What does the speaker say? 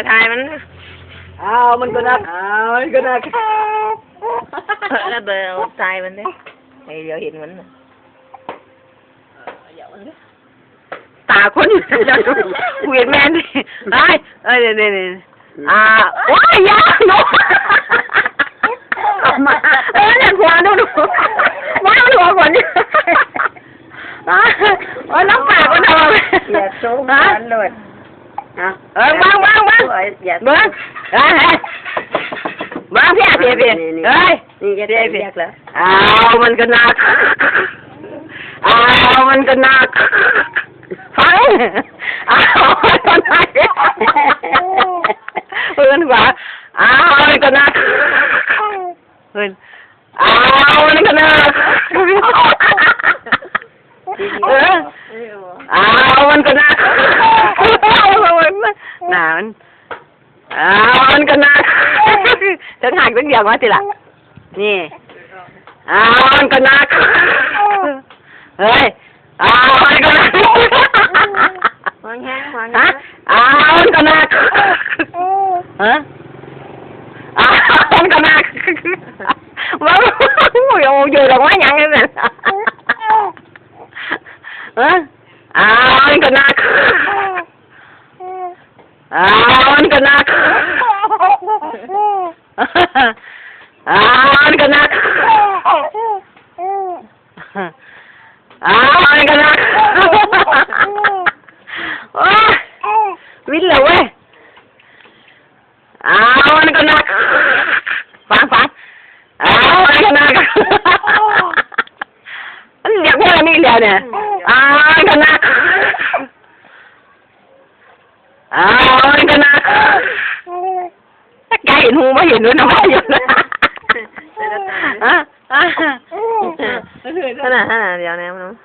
ทายมันมันก็นักมันก็นักแล้วเบอร์ทายมันดิเดี๋ยวเห็นมันตาคนอยู่จะเวียนแมนดิไอ้เดี๋ยวว้ายยาโน้มาเนี่ยหัวดูว้าวหัวก่อนดิน้องปากมันทำอะไรอย่าโซ่กันเลยบ้างเพี่เฮ้ยนี่จะได้เรียกแล้วมันก็นักมันก็นักฟังมันก็นักเพื่อนกว่ามันก็นักเพื่อนมันก็นักมันก็นักหนามันก็นักฉันหักตั้งเดียวมาสิล่ะนี่มันก็นักเฮ้ยมันก็นักมันแห้งมันมันก็นักมันก็นักว่าอยู่ตรงว่ายังไงเนี่ยมันก็นักมันก็นักมันก็นักมันก็นักวิ่งเลยเว้ยมันก็นักฟังมันก็นักอยากพูดอะไรนี่เดียวเนี่ยมันก็นักมันก็นักไก่เห็นหูไม่เห็นด้วยนะไม่เห็นนะขนาดเดียวเนี่ยมัน